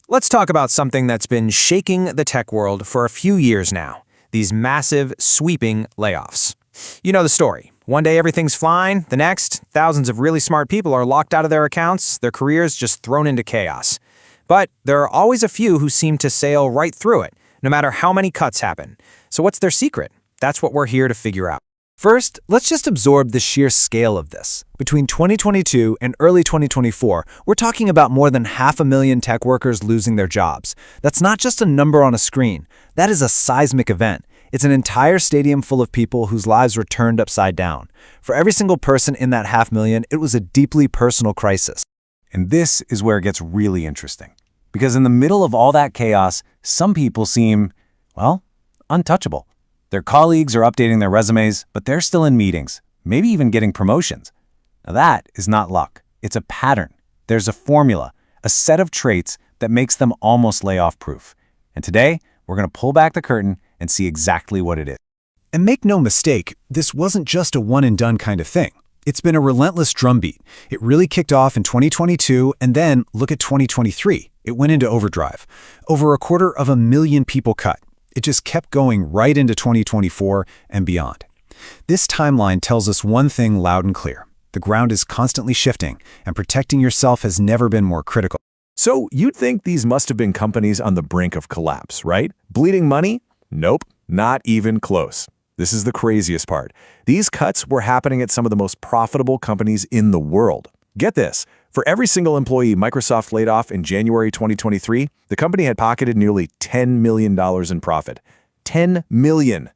Let's talk about something that's been shaking the tech world for a few years now. These massive, sweeping layoffs. You know the story. One day everything's fine, the next, thousands of really smart people are locked out of their accounts, their careers just thrown into chaos. But there are always a few who seem to sail right through it, no matter how many cuts happen. So what's their secret? That's what we're here to figure out. First, let's just absorb the sheer scale of this. Between 2022 and early 2024, we're talking about more than 500,000 tech workers losing their jobs. That's not just a number on a screen. That is a seismic event. It's an entire stadium full of people whose lives were turned upside down. For every single person in that 500,000, it was a deeply personal crisis. And this is where it gets really interesting. Because in the middle of all that chaos, some people seem, well, untouchable. Their colleagues are updating their resumes, but they're still in meetings, maybe even getting promotions. Now that is not luck. It's a pattern. There's a formula, a set of traits that makes them almost layoff-proof. And today, we're going to pull back the curtain and see exactly what it is. And make no mistake, this wasn't just a one-and-done kind of thing. It's been a relentless drumbeat. It really kicked off in 2022, and then look at 2023. It went into overdrive. Over 250,000 people cut. It just kept going right into 2024 and beyond. This timeline tells us one thing loud and clear. The ground is constantly shifting, and protecting yourself has never been more critical. So you'd think these must have been companies on the brink of collapse, right? Bleeding money? Nope, not even close. This is the craziest part. These cuts were happening at some of the most profitable companies in the world. Get this, for every single employee Microsoft laid off in January 2023, the company had pocketed nearly $10 million in profit. $10 million.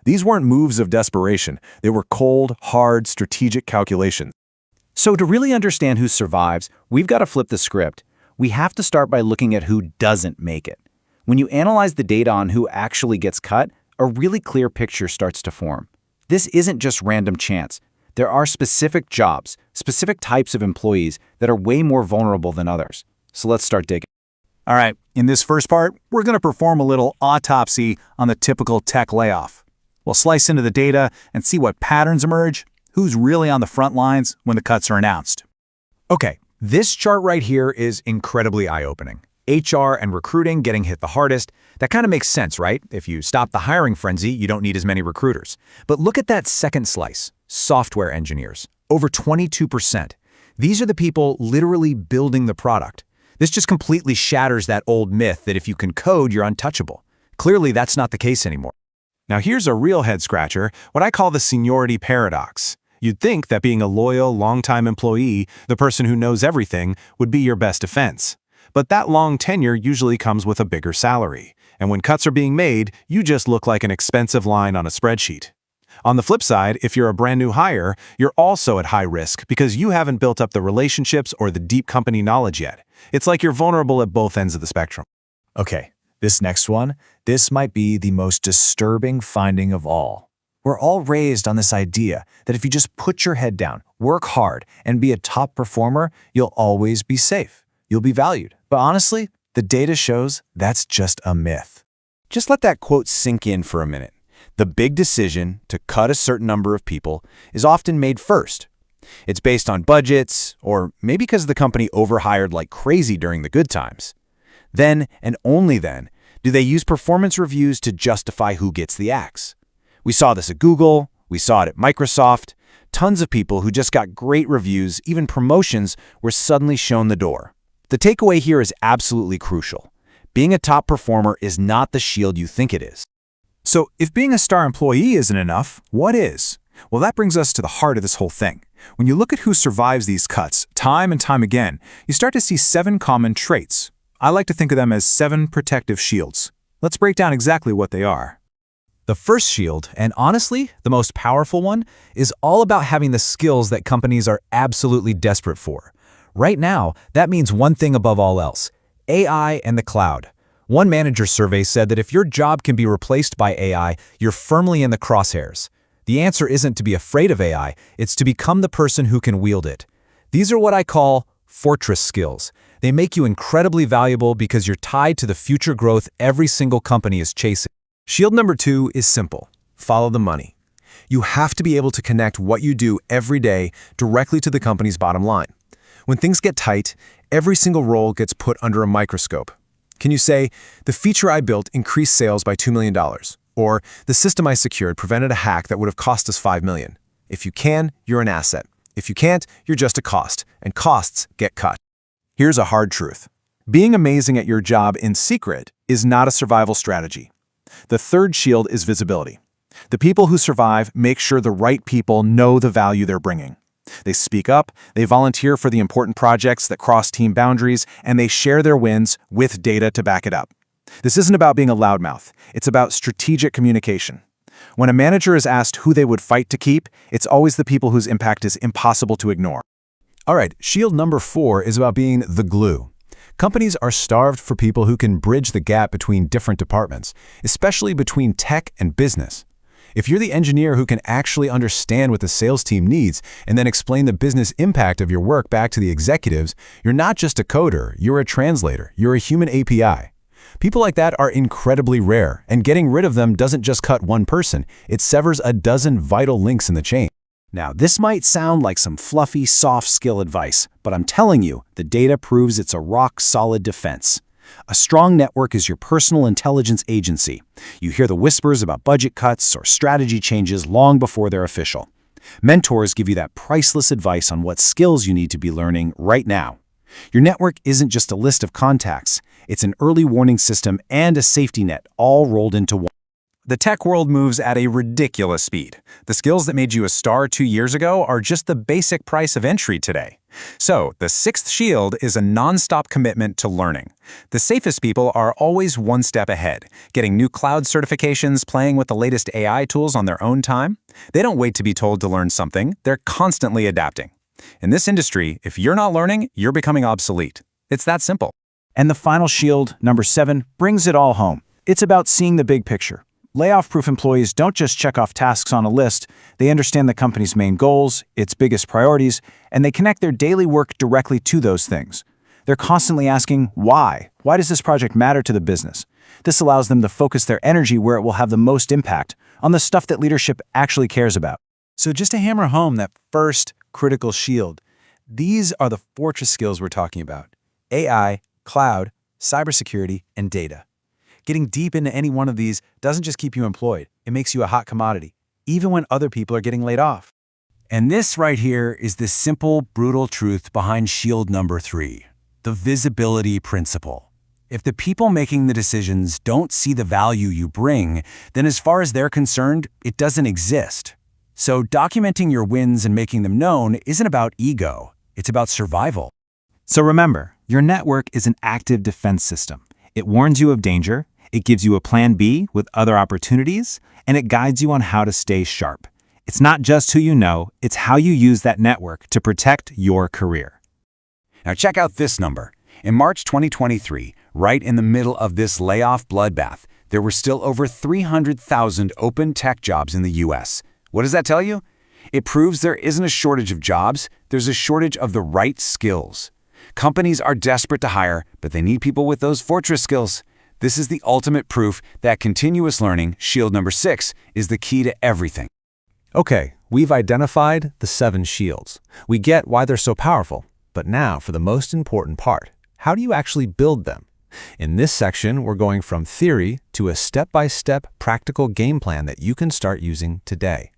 These weren't moves of desperation. They were cold, hard, strategic calculations. So to really understand who survives, we've got to flip the script. We have to start by looking at who doesn't make it. When you analyze the data on who actually gets cut, a really clear picture starts to form. This isn't just random chance. There are specific jobs, specific types of employees that are way more vulnerable than others. So let's start digging. All right, in this first part, we're going to perform a little autopsy on the typical tech layoff. We'll slice into the data and see what patterns emerge, who's really on the front lines when the cuts are announced. Okay, this chart right here is incredibly eye-opening. HR and recruiting getting hit the hardest. That kind of makes sense, right? If you stop the hiring frenzy, you don't need as many recruiters. But look at that second slice. Software engineers, over 22%. These are the people literally building the product. This just completely shatters that old myth that if you can code, you're untouchable. Clearly, that's not the case anymore. Now here's a real head-scratcher, what I call the seniority paradox. You'd think that being a loyal, long-time employee, the person who knows everything, would be your best defense. But that long tenure usually comes with a bigger salary. And when cuts are being made, you just look like an expensive line on a spreadsheet. On the flip side, if you're a brand new hire, you're also at high risk because you haven't built up the relationships or the deep company knowledge yet. It's like you're vulnerable at both ends of the spectrum. Okay, this next one, this might be the most disturbing finding of all. We're all raised on this idea that if you just put your head down, work hard, and be a top performer, you'll always be safe. You'll be valued. But honestly, the data shows that's just a myth. Just let that quote sink in for a minute. The big decision to cut a certain number of people is often made first. It's based on budgets, or maybe because the company overhired like crazy during the good times. Then, and only then, do they use performance reviews to justify who gets the axe. We saw this at Google, we saw it at Microsoft. Tons of people who just got great reviews, even promotions, were suddenly shown the door. The takeaway here is absolutely crucial. Being a top performer is not the shield you think it is. So if being a star employee isn't enough, what is? Well, that brings us to the heart of this whole thing. When you look at who survives these cuts, time and time again, you start to see 7 common traits. I like to think of them as 7 protective shields. Let's break down exactly what they are. The first shield, and honestly, the most powerful one, is all about having the skills that companies are absolutely desperate for. Right now, that means one thing above all else: AI and the cloud. One manager survey said that if your job can be replaced by AI, you're firmly in the crosshairs. The answer isn't to be afraid of AI, it's to become the person who can wield it. These are what I call fortress skills. They make you incredibly valuable because you're tied to the future growth every single company is chasing. Shield number 2 is simple. Follow the money. You have to be able to connect what you do every day directly to the company's bottom line. When things get tight, every single role gets put under a microscope. Can you say, the feature I built increased sales by $2 million? Or, the system I secured prevented a hack that would have cost us $5 million? If you can, you're an asset. If you can't, you're just a cost, and costs get cut. Here's a hard truth. Being amazing at your job in secret is not a survival strategy. The third shield is visibility. The people who survive make sure the right people know the value they're bringing. They speak up, they volunteer for the important projects that cross team boundaries, and they share their wins with data to back it up. This isn't about being a loudmouth. It's about strategic communication. When a manager is asked who they would fight to keep, it's always the people whose impact is impossible to ignore. All right, shield number 4 is about being the glue. Companies are starved for people who can bridge the gap between different departments, especially between tech and business. If you're the engineer who can actually understand what the sales team needs and then explain the business impact of your work back to the executives, you're not just a coder, you're a translator, you're a human API. People like that are incredibly rare, and getting rid of them doesn't just cut one person, it severs a dozen vital links in the chain. Now, this might sound like some fluffy, soft skill advice, but I'm telling you, the data proves it's a rock-solid defense. A strong network is your personal intelligence agency. You hear the whispers about budget cuts or strategy changes long before they're official. Mentors give you that priceless advice on what skills you need to be learning right now. Your network isn't just a list of contacts. It's an early warning system and a safety net all rolled into one. The tech world moves at a ridiculous speed. The skills that made you a star 2 years ago are just the basic price of entry today. So, the 6th shield is a non-stop commitment to learning. The safest people are always one step ahead, getting new cloud certifications, playing with the latest AI tools on their own time. They don't wait to be told to learn something, they're constantly adapting. In this industry, if you're not learning, you're becoming obsolete. It's that simple. And the final shield, number 7, brings it all home. It's about seeing the big picture. Layoff-proof employees don't just check off tasks on a list, they understand the company's main goals, its biggest priorities, and they connect their daily work directly to those things. They're constantly asking, why? Why does this project matter to the business? This allows them to focus their energy where it will have the most impact, on the stuff that leadership actually cares about. So just to hammer home that first critical shield, these are the fortress skills we're talking about: AI, cloud, cybersecurity, and data. Getting deep into any one of these doesn't just keep you employed, it makes you a hot commodity, even when other people are getting laid off. And this right here is the simple, brutal truth behind shield number 3, the visibility principle. If the people making the decisions don't see the value you bring, then as far as they're concerned, it doesn't exist. So documenting your wins and making them known isn't about ego, it's about survival. So remember, your network is an active defense system. It warns you of danger, it gives you a plan B with other opportunities, and it guides you on how to stay sharp. It's not just who you know, it's how you use that network to protect your career. Now check out this number. In March 2023, right in the middle of this layoff bloodbath, there were still over 300,000 open tech jobs in the US. What does that tell you? It proves there isn't a shortage of jobs, there's a shortage of the right skills. Companies are desperate to hire, but they need people with those fortress skills. This is the ultimate proof that continuous learning, shield number 6, is the key to everything. Okay, we've identified the 7 shields. We get why they're so powerful. But now for the most important part. How do you actually build them? In this section, we're going from theory to a step-by-step practical game plan that you can start using today.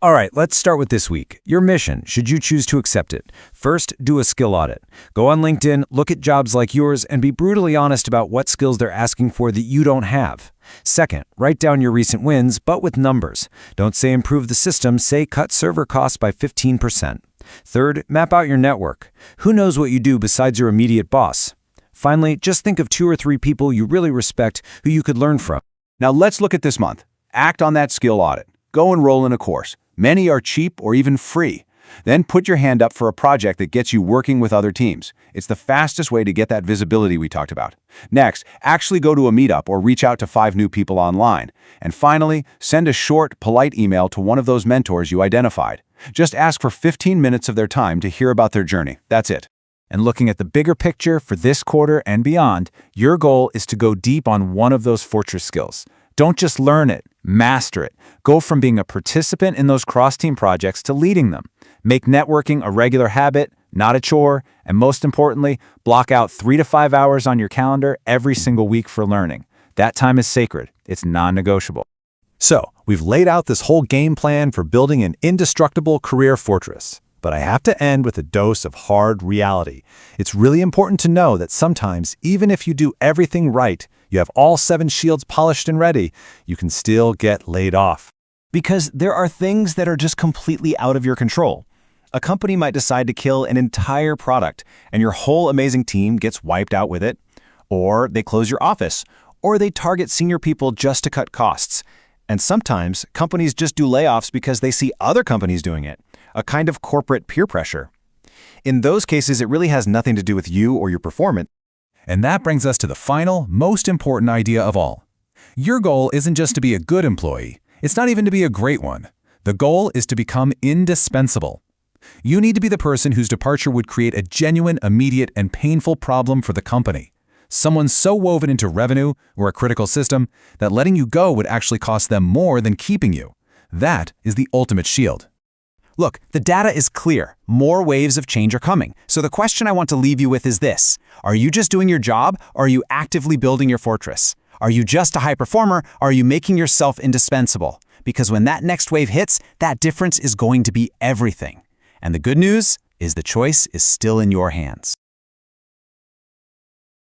All right, let's start with this week. Your mission, should you choose to accept it. First, do a skill audit. Go on LinkedIn, look at jobs like yours, and be brutally honest about what skills they're asking for that you don't have. Second, write down your recent wins, but with numbers. Don't say improve the system, say cut server costs by 15%. Third, map out your network. Who knows what you do besides your immediate boss? Finally, just think of 2 or 3 people you really respect who you could learn from. Now let's look at this month. Act on that skill audit. Go enroll in a course. Many are cheap or even free. Then put your hand up for a project that gets you working with other teams. It's the fastest way to get that visibility we talked about. Next, actually go to a meetup or reach out to 5 new people online. And finally, send a short, polite email to one of those mentors you identified. Just ask for 15 minutes of their time to hear about their journey. That's it. And looking at the bigger picture for this quarter and beyond, your goal is to go deep on one of those fortress skills. Don't just learn it, master it. Go from being a participant in those cross-team projects to leading them. Make networking a regular habit, not a chore, and most importantly, block out 3 to 5 hours on your calendar every single week for learning. That time is sacred. It's non-negotiable. So, we've laid out this whole game plan for building an indestructible career fortress. But I have to end with a dose of hard reality. It's really important to know that sometimes, even if you do everything right, you have all 7 shields polished and ready, you can still get laid off. Because there are things that are just completely out of your control. A company might decide to kill an entire product, and your whole amazing team gets wiped out with it. Or they close your office, or they target senior people just to cut costs. And sometimes, companies just do layoffs because they see other companies doing it. A kind of corporate peer pressure. In those cases, it really has nothing to do with you or your performance. And that brings us to the final, most important idea of all. Your goal isn't just to be a good employee. It's not even to be a great one. The goal is to become indispensable. You need to be the person whose departure would create a genuine, immediate, and painful problem for the company. Someone so woven into revenue or a critical system that letting you go would actually cost them more than keeping you. That is the ultimate shield. Look, the data is clear. More waves of change are coming. So the question I want to leave you with is this. Are you just doing your job, or are you actively building your fortress? Are you just a high performer, or are you making yourself indispensable? Because when that next wave hits, that difference is going to be everything. And the good news is the choice is still in your hands.